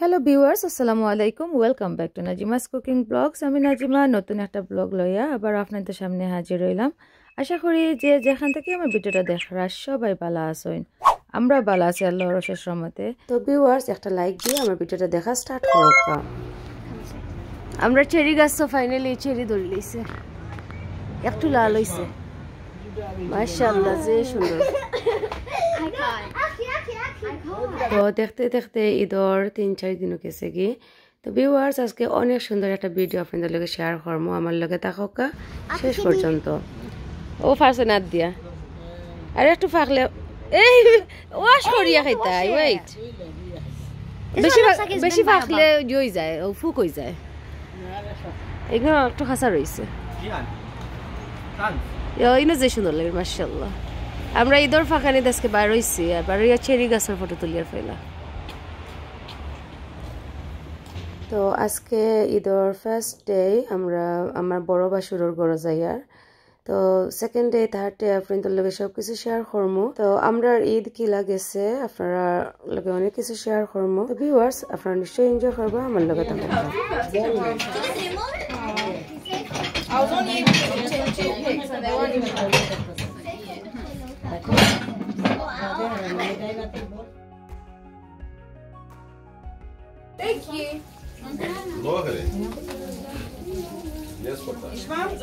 Hello viewers, আসসালামু আলাইকুম। Welcome back to Nazima's cooking blogs. আমি নাজিমা নতুন একটা ব্লগ লইয়া আবার আপনাদের সামনে হাজির হইলাম। আশা করি যে যেখান থেকে আমার ভিডিওটা দেখরা সবাই ভালো আছেন। আমরা ভালো আছি আল্লাহর অশেষ রহমতে। তো ভিউয়ার্স একটা লাইক দিয়ে আমার ভিডিওটা দেখা স্টার্ট করুক। আমরা চেরি গাছ তো ফাইনালি চেরি ধরে লইছে, একটু লাল হইছে, মাশাআল্লাহ যে সুন্দর। তো দেখতে দেখতে ঈদর 3-4 দিন গেছে কি। তো ভিউয়ার্স আজকে অনেক সুন্দর একটা ভিডিও আপনাদের লগে শেয়ার করবো, আমার লগে থাকা শেষ পর্যন্ত। ও ফার্সে নাত দিয়া আর একটু ফাঁকলে এই ওয়াশ করিয়া খাইতাই। ওয়েট, বেশি ফাঁকলে জই যায়, ও ফুক হয়ে যায়। এগুলো একটু খাসা রয়েছে, ইনো যে সুন্দর লাগে মাশাআল্লাহ। আমরা ঈদর ফাঁকানি আজকে বার হইছি আর বার হইয়া চেরি গাছের ফটো তুলিয়ার ফেলা। তো আজকে ঈদর ফার্স্ট ডে আমরা আমার বড় বাসুরের ঘরে যাইয়ার। তো সেকেন্ড ডে থার্ড ডে আপনাদের লগে সব কিছু শেয়ার করবো। তো আমরা ঈদ কি লাগেছে আপনারা লগে অনেক কিছু শেয়ার করবো। তো ভিউয়ার্স আপনারা নিশ্চয়ই এনজয় করবো আমার লগে থাকুন।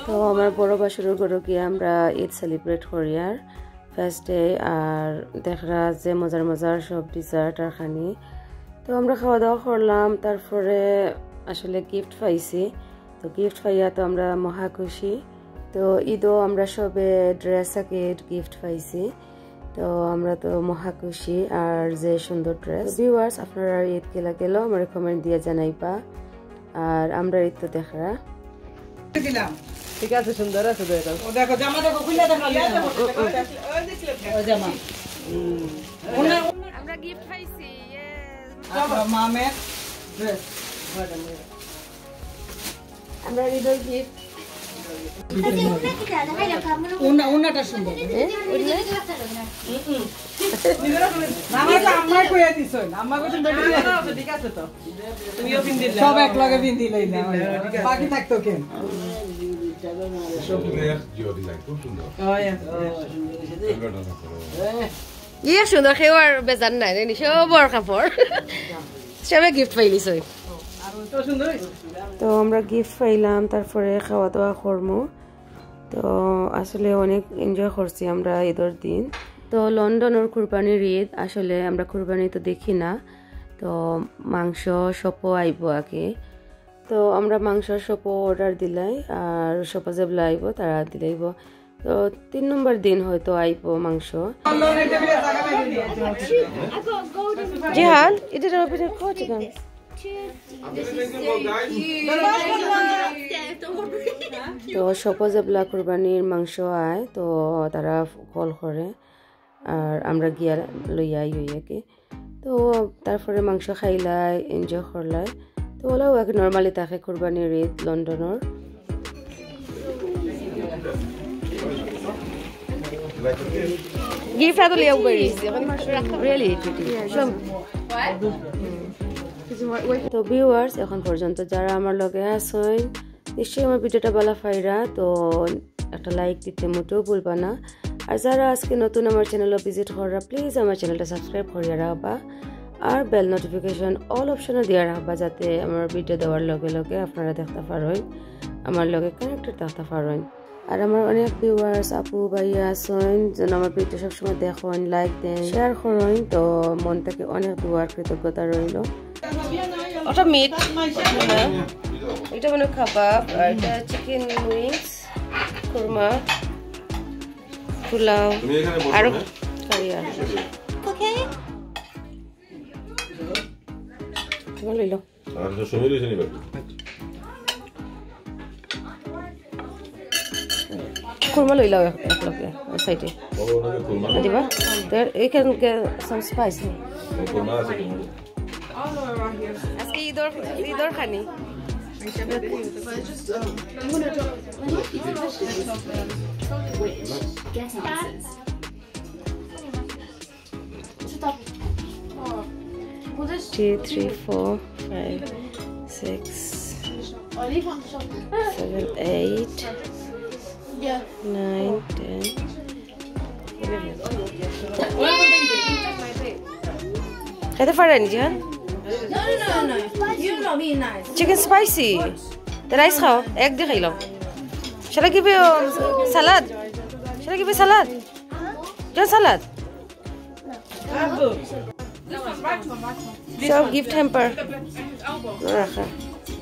তো আমার বড় বাসুরের ঘরে গিয়ে আমরা ঈদ সেলিব্রেট করি আর ফার্স্ট ডে। আর দেখরা যে মজার মজার সব ডিজার্ট আর খানি। তো আমরা খাওয়া দাওয়া করলাম, তারপরে আসলে গিফট পাইছি। তো গিফট পাইয়া তো আমরা মহা খুশি। তো ঈদও আমরা সবে ড্রেস গিফট পাইছি, তো আমরা তো মহা খুশি। আর যে সুন্দর ড্রেস। ভিউয়ার্স আপনারা ঈদ কেলা গেল আমার কমেন্ট দিয়ে জানাইবা। আর আমরা ঈদ তো দেখরা ঠিক আছে, সুন্দর আছে। দেখো জামা, দেখো খুলে দেখো, জামা আমরা গিফট পাইছি, মামের ড্রেস, আমরা ঈদের গিফট। উন্নাটা সুন্দর। আম্মা কইয়া দিছই, আম্মা কইছেন ঠিক আছে। তো তুমিও পিন দিলে সব এক লগে পিন দিলেই না, বাকি থাকতো কেন? ইয়ে সুন্দর, সেও আর বেজান নাই নি, সবর কাপড় সবে গিফট পাইলিছই। তো আমরা গিফট পাইলাম, তারপরে খাওয়া দাওয়া করবো। তো আসলে অনেক এনজয় করছি আমরা ঈদের দিন। তো লন্ডনের কুরবানির ঈদ, আসলে আমরা কুরবানি তো দেখি না। তো মাংস সপও আইব আগে। তো আমরা মাংস সপও অর্ডার দিলাই, আর সপ যেগুলো আইব তারা দিলাইব। তো 3 নম্বর দিন হয়তো আইব মাংস। জিহান এটা তো সপোজ এবলা কুরবানির মাংস আয়, তো তারা কল করে আর আমরা গিয়া লইয়া কি। তো তারপরে মাংস খাইলাই, এনজয় করলাই। তো ওলাও আগে নর্মালি থাকে কুরবানির ঈদ লন্ডনের। গিফট আদলে উবেরিছি রিয়েলি। তো ভিউয়ার্স এখন পর্যন্ত যারা আমার লগে আছেন নিশ্চয়ই আমার ভিডিওটা ভালো পাইরা, তো একটা লাইক দিতে মোটেও ভুলবা না। আর যারা আজকে নতুন আমার চ্যানেলে ভিজিট করা, প্লিজ আমার চ্যানেলটা সাবস্ক্রাইব করিয়া রাখবা আর বেল নোটিফিকেশন অল অপশনে দিয়ে রাখবা, যাতে আমার ভিডিও দেওয়ার লগে লগে আপনারা দেখতে পারেন, আমার লগে কানেক্টেড থাকতে পারেন। আর আমার অনেক ভিউয়ার্স আপু ভাইয়া আছেন যেন আমার ভিডিও সবসময় দেখুন, লাইক দেন, শেয়ার করুন। তো মন থেকে অনেক দুয়ার কৃতজ্ঞতা রইল। ওটা মিট, এটা মানে কাবাব, আর এটা চিকেন উইংস, কুরমা, পোলাও আর কারিয়া। লইল আর তো সময় রয়েছে নি বাকি কুরমা লইলাও এক লগে সাইডে দিবা। There you can get some spice. Korma আছে কি আজকে ঈদর খানি। 2 3 4 5 6 7 8 9 10 11 Kaya faran Jihan? No. You know me nice. Chicken spicy. The rice khao. Egg di khai lo. Shall I give you salad? Shall I give you salad? Just salad. So gift hamper. Rakha.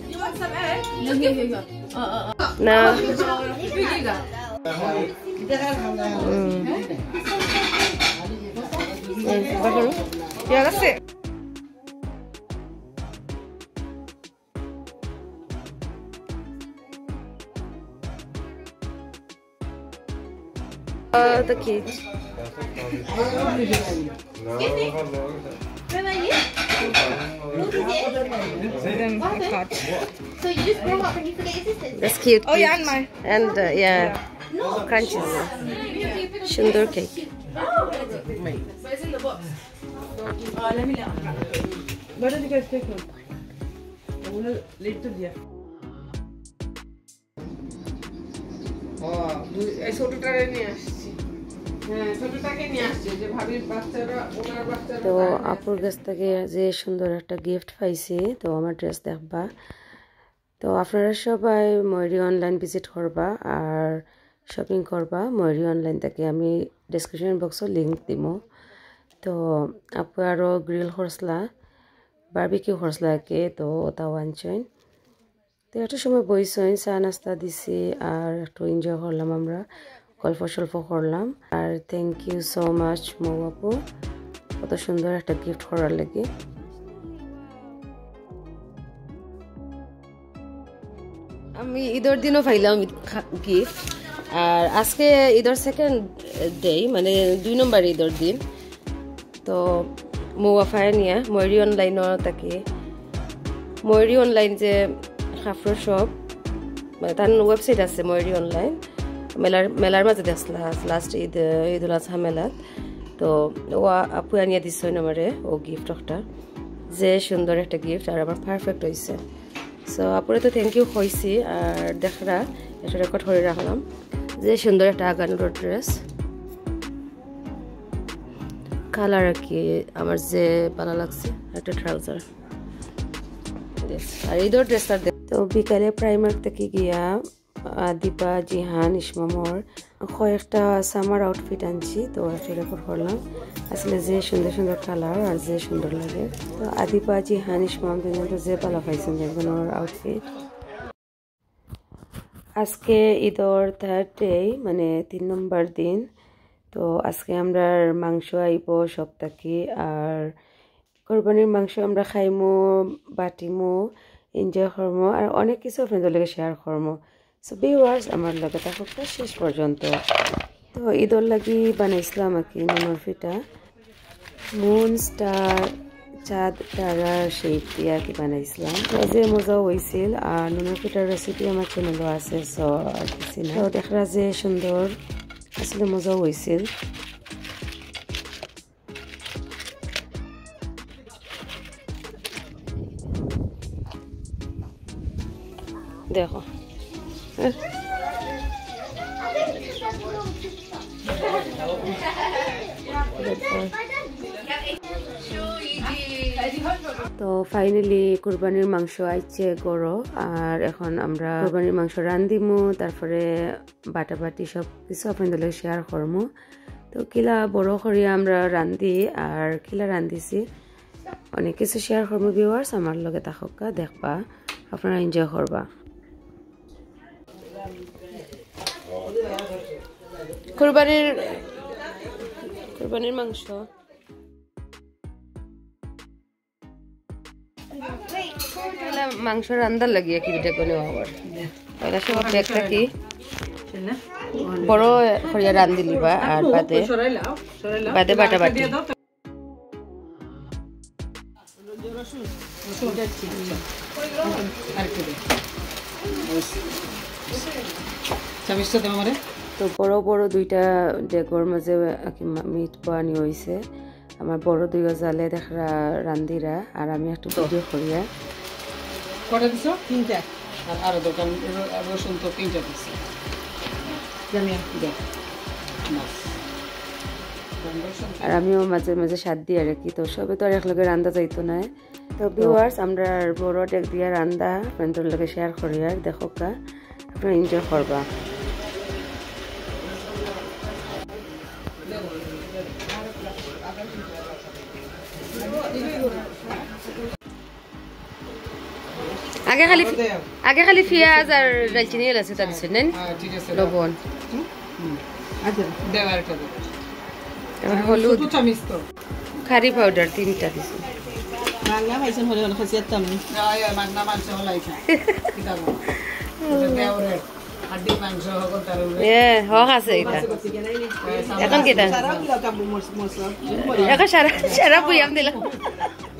You want some egg? Here. No. Baru. Ya kasih. The kids. So you just grow up and you forget your sisters? That's cute. Oh yeah, and mine. And yeah, crunches. Shindur cake. Where did you guys take them? I want to leave to there. এই ছোটটারে নিয়ে আসছি হ্যাঁ ছোটটাকে নিয়ে আসছি যে ভাবির বাচ্চারা ওনার বাচ্চারা তো আপুর কাছ থেকে যে সুন্দর একটা গিফট পাইছি তো আমার ড্রেস দেখবা তো আপনারা সবাই ময়ূরী অনলাইন ভিজিট করবা আর শপিং করবা ময়ূরী অনলাইন থেকে আমি ডেসক্রিপশন বক্সত লিংক দিম তো আপু আরও গ্রিল খরসলা বারবিকিউ খরসলাকে তো ওটাও আনছেন তো একটা সময় বইছেন চা নাস্তা দিছি আর একটু এনজয় করলাম আমরা গল্প সল্প করলাম আর থ্যাংক ইউ সো মাচ মৌ আপু কত সুন্দর একটা গিফট করার লাগে আমি ঈদের দিনও পাইলাম গিফট আর আজকে ঈদের সেকেন্ড ডে মানে 2 নম্বর ঈদের দিন তো মৌ আফায় নিয়ে ময়ূরী অনলাইনও তাকে ময়ূরী অনলাইন যে কাপড় শপ তার ওয়েবসাইট আছে ময়ূরী অনলাইন মেলার মাঝে আসলা লাস্ট ঈদুল আজহা মেলাত তো ও আপু আনিয়া দিচ্ছেন আমারে ও গিফট একটা যে সুন্দর একটা গিফট আর আমার পারফেক্ট হয়েছে সো আপুরে তো থ্যাংক ইউ হয়েছি আর দেখরা এটা রেকর্ড করে রাখলাম যে সুন্দর একটা আগানোর ড্রেস কালার আর কি আমার যে ভালো লাগছে একটা ট্রাউজার আর ঈদের ড্রেসটা তো বিকালে প্রাইমার্ক থেকে গিয়া দীপা জিহান ইসমামর কয়েকটা সামার আউটফিট আনছি তো একটা রেকর্ড করলাম আসলে যে সুন্দর সুন্দর কালার আর যে সুন্দর লাগে তো আদিপা জিহান ইসমাম পর্যন্ত যে ভালো পাইছেন যেগুলোর আউটফিট আজকে ঈদের থার্ড ডে মানে 3 নম্বর দিন তো আজকে আমরা মাংস আইব সপ্তাহে আর কোরবানির মাংস আমরা খাইমো বাটিমো এনজয় করবো আর অনেক কিছু আপনাদের লগে শেয়ার করবো সো ভিউয়ার্স আমার লগে থাকুক শেষ পর্যন্ত তো ঈদের লাগি বানাইছিলাম আর কি নুনের ফিটা মুন স্টার চাঁদ তারার শেপ দিয়ে আর কি বানাইছিলাম যে মজা হয়েছিল আর নুনের ফিটার রেসিপি আমার চ্যানেলও আছে সো আর কিছু না তো দেখা যে সুন্দর আসলে মজা হয়েছিল দেখো তো ফাইনালি কুরবানির মাংস আইছে গড়ো আর এখন আমরা কুরবানির মাংস রান্ধিমু তারপরে বাটাবাটি সব কিছু আপনাদের লগে শেয়ার করমু তো কিলা বড় করে আমরা রান্ধি আর কিলা রান্ধিছি অনেক কিছু শেয়ার করমু ভিউয়ার্স আমার লগে থাকা দেখবা আপনারা এনজয় করবা কুরবানির মাংস মাংস রান্দার লাগিয়ে কি ভিডিও করে আবার তাহলে সব একটা কি বড় করিয়া রান্ধি লিবা আর বাদে বাটা বাটি তো বড় বড় দুইটা ডেকোর মাঝে মিট পানি হয়েছে আমার বড় দুইও জালে দেখরা রান্দিরা আর আমি একটু ভিডিও করিয়া কটা দিছো? 3টা। আর আরো দোকান রসুন তো 3টা দিছি। জামিয়া দে। মাছ। আর আমিও মাঝে মাঝে স্বাদ দিয়ে রাখি, তো সবে তো আর একলগে রান্দা যাইতো না। তো ভিউয়ার্স আমরা বড় ডেক দিয়া রান্দা ফ্রেন্ডের লগে শেয়ার করি আর দেখো কা আপনারা এনজয় করবা। আগে খালি পেঁয়াজ আর দালচিনি আছে তা দিছেন না? ঠিক আছে। লবণ আচ্ছা দেও আরেকটা দাও। আর হলুদ, 2 চামচ তো। কারি পাউডার 3টা দিছি। মাংনা খাইছেন হলে হলে খাইছেন না? আয় মাংনা মাংস হলাইছে। কি দাও? দেও রে। হাড্ডি মাংস হগো তার উপরে। হক আছে এটা। এখন কেটা? সারা কি দাও কাবু মশলা? এখন সারা পুইয়াম দিলাম।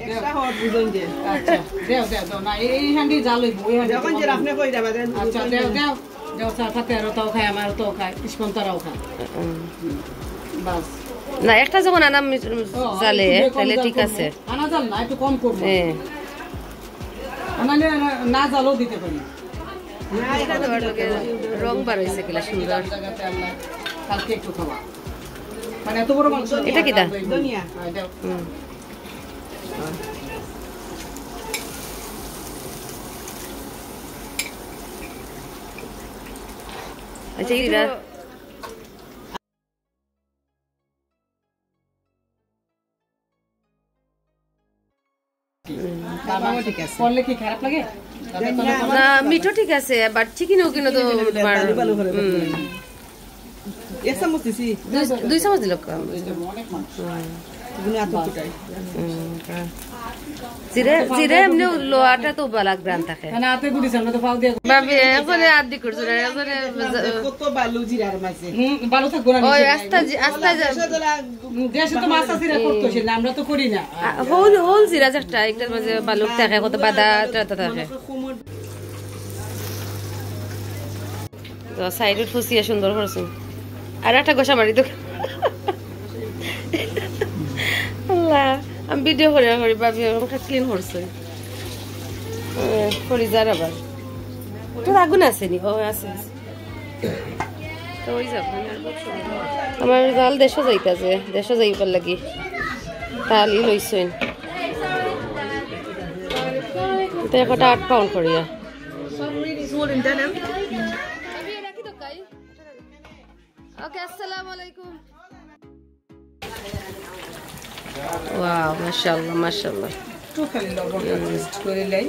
এক্সট্রা হট বুঝন দে। আচ্ছা দেও দেও দাও না এই হান্ডি জাল হইব ওই হান্ডি। যখন যে আপনি কই দাও দেন। আচ্ছা দেও দেও। দেও চা ফাতে আর তাও খায় আমার তো খায় ইসমন্তরাও খায়। বাস। না একটা যখন আনাম জালে তাহলে ঠিক আছে। আনা জাল না একটু কম করব। আনালে না জালও দিতে পারি। না এটা দেওয়ার লগে রং বার হইছে কিলা সুন্দর। জায়গাতে আমরা কালকে একটু খাওয়া। মানে এত বড় মাংস। এটা কি দা? ধনিয়া। দাও। আচ্ছা এরা ঠিক আছে। করলে কি খারাপ লাগে? না মিঠো ঠিক আছে, বাট চিকেনও কিনো তো তোমার এক চামচ দিছি। 2 চামচ দিল কম। অনেক মাংস। গুলো এত ফুটাই। জিরে এমনি লোয়াটা তো বালা গ্রান থাকে না আতে গুড়ি সামনে তো পাও দিয়ে ভাবি এখন আদি করছ না এখন কত বালু জিরার মাঝে বালু থাকবো না ওই আস্তা দেশে তো মাছ আছে রে করতেছে না আমরা তো করি না হোল জিরা একটা একটার মাঝে বালু থাকে কত বাদা টাটা থাকে তো সাইডে ফুসিয়া সুন্দর করছেন আর একটা গোসা মারি তো আল্লাহ আমি ভিডিও করে ভাবি ওটা ক্লিন করছে ফরিজার আবার তোর আগুন আসেনি ও আছে তো ওই যাব আমার জাল দেশে যাইতাছে দেশে যাইবার লাগি তালি লইছেন এটা একটা 8 পাউন্ড করিয়া ওকে আসসালামু আলাইকুম ওয়াও মাশাআল্লাহ মাশাআল্লাহ তো খালি লবণ টেস্ট করে লাই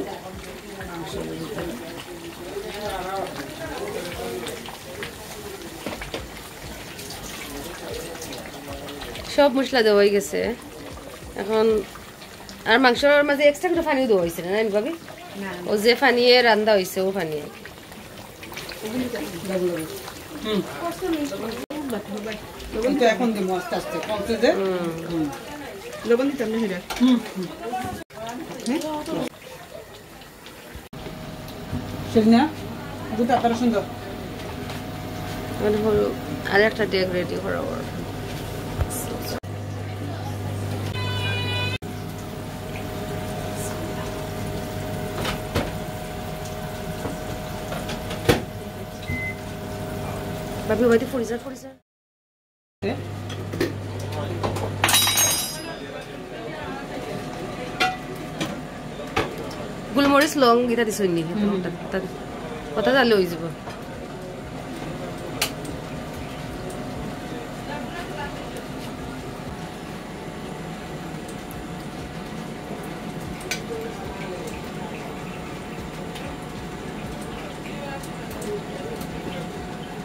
সব মশলা দেওয়া হয়ে গেছে এখন আর মাংসের মাঝে এক্সট্রা করে পানি দেওয়া হয়েছে না ভাবি ও যে পানিয়ে রান্না হয়েছে ও পানি লবণ তো এখন দিমু আস্তে আস্তে কমতে দে লবণ দিতাম না হেরা সেনা দুটো তার সুন্দর মানে হলো আর একটা ডেক রেডি করা ওর ভাবি ওইতে ফ্রিজার গোলমরিচ লং গিতা দিছো নি কথা জালে হয়ে যাব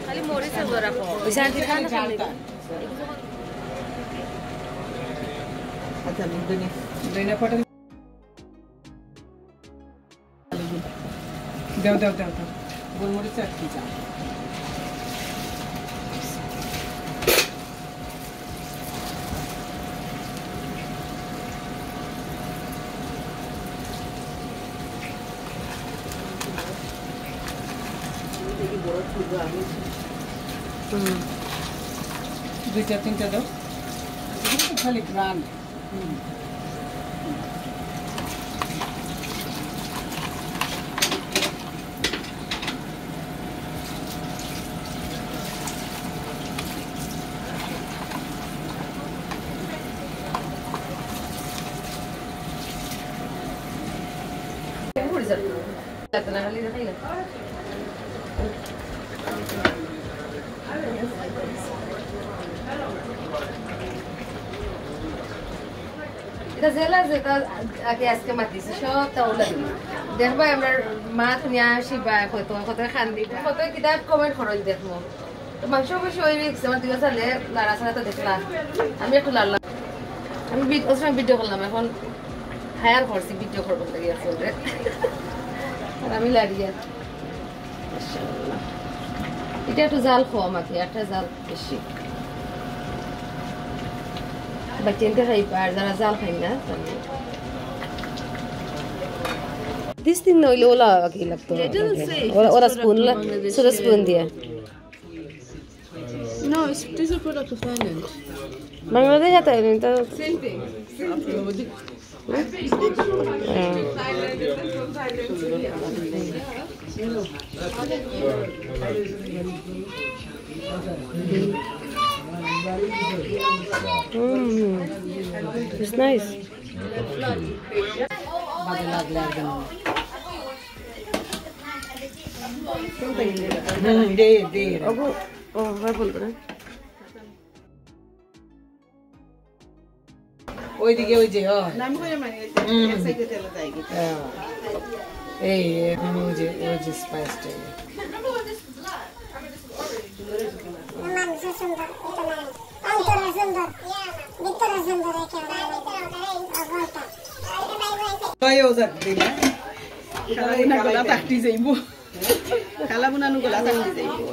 খালি মরিচ আর রাখো ওই সাইডে খানা খালি আচ্ছা দইনা ফটো দেও দেও দেও গোলমরিচ চাটনি চা দুইটা তিনটা দাও খালি গ্রান এটা জেলা যেটা আগে আজকে মাতিছে সব তাওলা দেখবা আমরা মা ধুনিয়া শিবা কত কত খান্দি কত কিতাব কমেন্ট করই দেখমু তো মাংস বেশি হয়ে গেছে আমার দিকে চালে লাড়া ছাড়া তো দেখলাম আমি একটু লাড়লাম আমি ভিডিও করলাম এখন হায়ার করছি ভিডিও করবার লাগে আসলে আর আমি লাড়িয়া এটা একটু জাল কম আছে একটা জাল বেশি বাচ্চাদের খাইবা আর যারা জাল খাই না This thing no ilola ki lagto. Ora spoon la, sura spoon dia. No, this is a product of Thailand. Bangladesh jata hai to. Same thing. It's nice. Oh, what बोलते हैं? ওই দিকে ওই যে নাম কইরা মানে এক সাইডে তেল দেয় কি এই এখন ওই যে স্পাইসটা Kaya usap din. Kalau nak gula tak di seibu. Kalau pun anu gula tak di seibu.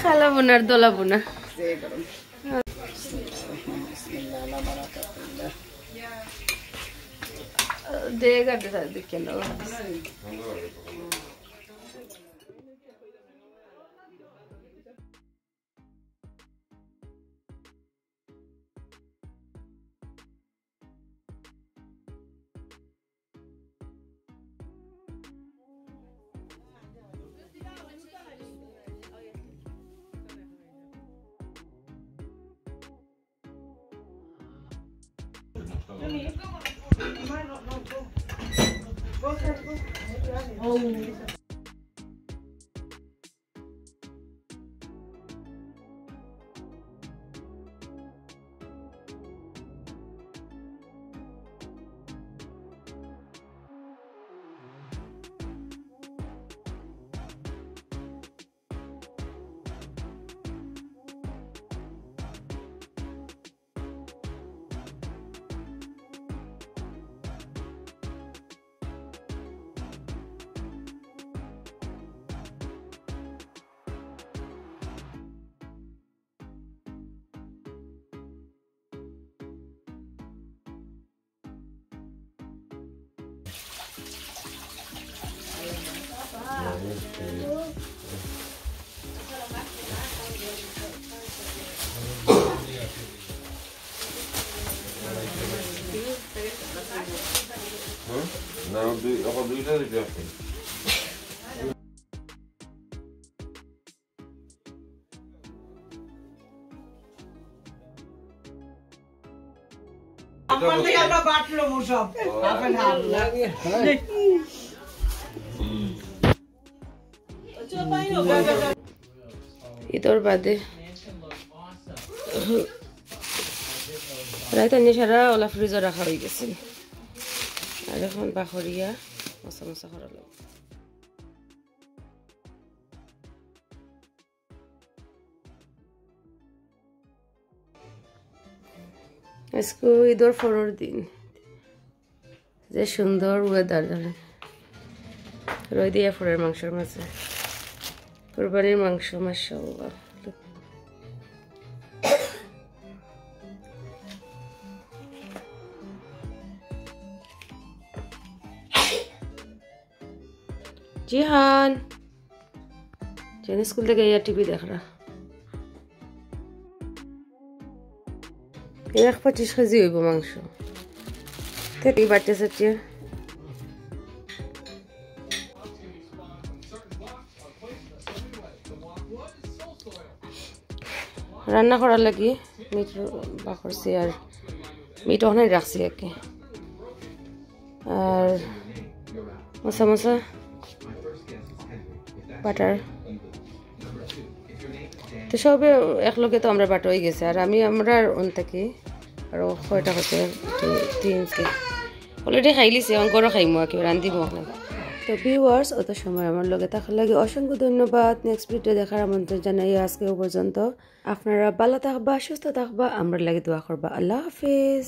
Khala bunar dola buna. Dega desa dikken lo. Nou, wat doe je dat? Ik dacht niet. আমার থেকে আমরা বাটলো সব apple হাল লাগে Idor bade. রাইত আনি সারা OLA ফ্রিজে রাখা হয়ে গেছে আর এখন বাখরিয়া মশা মশা করা লাগবে আজকে ঈদের পরের দিন যে সুন্দর ওয়েদার রই দিয়া ফুলের মাংসের মাঝে কুরবানির মাংস মাশাআল্লাহ Jihan যেন স্কুল থেকে ইয়া টিভি দেখ রা 1.25 কেজি হইব মাংস এই বাড়তে চাচ্ছি রান্না করার লাগি মিট বাকরছি আর মিট ওখানে রাখছি একে আর মশা মশা বাটার তো সবে একলগে তো আমরা বাটা হয়ে গেছে আর আমরা থাকি আর কয়টা হচ্ছে 3 কে অলরেডি খাই লিছি অঙ্করও খাইমো একেবারে রান্ধিব তো ভিউয়ার্স অত সময় আমার লগে থাকার লাগে অসংখ্য ধন্যবাদ নেক্সট ভিডিও দেখার আমন্ত্রণ জানাই আজকে পর্যন্ত আপনারা ভালো থাকবা সুস্থ থাকবা আমরা লাগে দোয়া করবা আল্লাহ হাফেজ